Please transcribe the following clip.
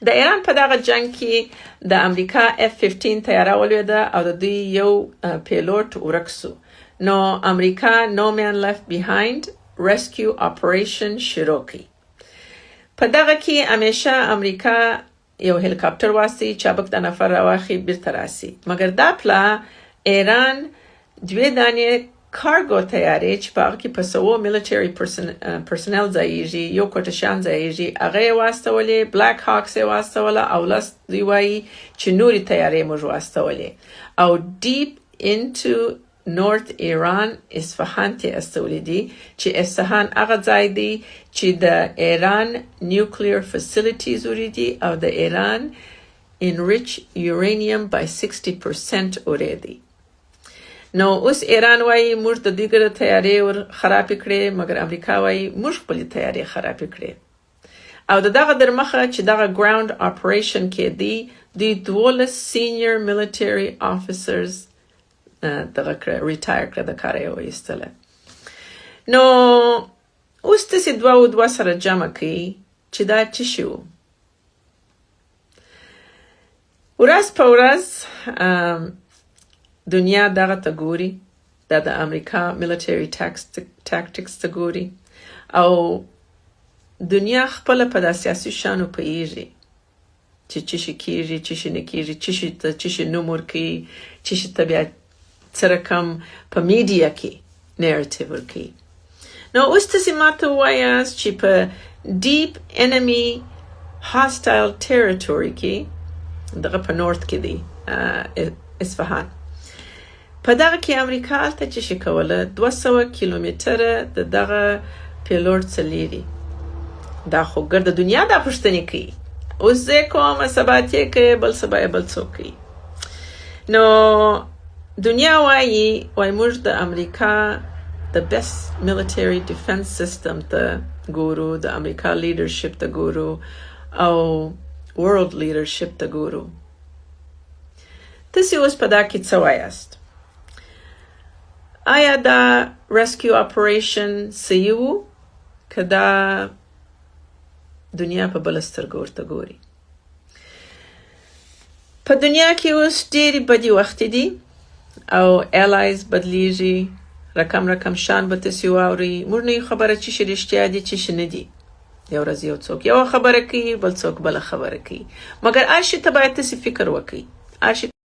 د ایران په دغه جنگ کې د امریکا F-15 طیاره ولویده او د دوی یو پیلوټ ورک سو. نو امریکا No Man Left Behind Rescue Operation شروع کړي. په دغه کې همیشه امریکا یو هلیکاپټر واسي چابک د نفر راواخي بیرته راسي. مګر دا پلا ایران 2 دانې کارگو طیارې چې په هغه کې په 100 ملټري پرسنل ځایږي، یو کوټشان ځایږي، هغه یې واستولې، بلیک هاکس یې واستوله او لس دوی وایي چې نورې طیارې موږ واستولې او ډیپ انټو نورث ایران اصفهان ته استولې دي چې اصفهان هغه ځای دی چې د ایران نیوکلیر فیسیلیټیز ورې دي او د ایران enrich uranium by 60% already. نو اوس ایران وایي موږ د دوی ګره تیارې ور خراب کړې، مګر امریکا وایي موږ خپل تیارې خراب کړې. او دغه درمخه چې دغه ګراوند اپریشن کې دی 12 سینیئر ملټری افیسرز دغه ریټایر کړه، د کار یې وایستله. نو اوس تاسې دوه سره جمع کړئ چې دا څه شي وو. ورځ په ورځ دنیا دغه ته ګوري، دا د امریکا ملټری ټاکټکس ته ګوري او دنیا خپله په دا سیاسي شانو پوهیږي چې څه شي کیږي، څه شي نه کیږي، څه شي نوم ورکوي، څه شي ته بیا څه رقم په میډیا کې نیریټیو ورکوي. نو اوس تاسې ماته ووایاست چې په ډیپ انمي هاسټایل ټریټوري کې دغه په نورث کې دی اصفهان، په دغه کې امریکا هلته چې شي کوله 200 کیلومتره د دغه پیلوټ څه لیري. دا خو ګرده دنیا دا پوښتنې کوي، اوس زه کوم سبا ته کوي، بل سبا بل څوک کوي. نو دنیا وایي موږ د امریکا د بیسټ ملټری ډیفنس سیستم ته ګورو، د امریکا لیډرشپ ته ګورو او ورلد لیډرشپ ته ګورو. تاسې اوس په دا کې څه وایاست؟ آیا دا ریسکیو اپریشن صحیح وو که دا دنیا په بله سترګه ورته ګوري؟ په دنیا کې اوس ډېرې بدې وختې دي او ایلایز بدلیږي، رقم شان به تاسې واورئ. موږ نه یو خبره چې شي رښتیا دي چې شي نه دي. یو ورځ یو څوک یوه خبره کوي، بل څوک بله خبره کوي، مګر هر شي ته باید تاسې فکر وکړئ. هر شي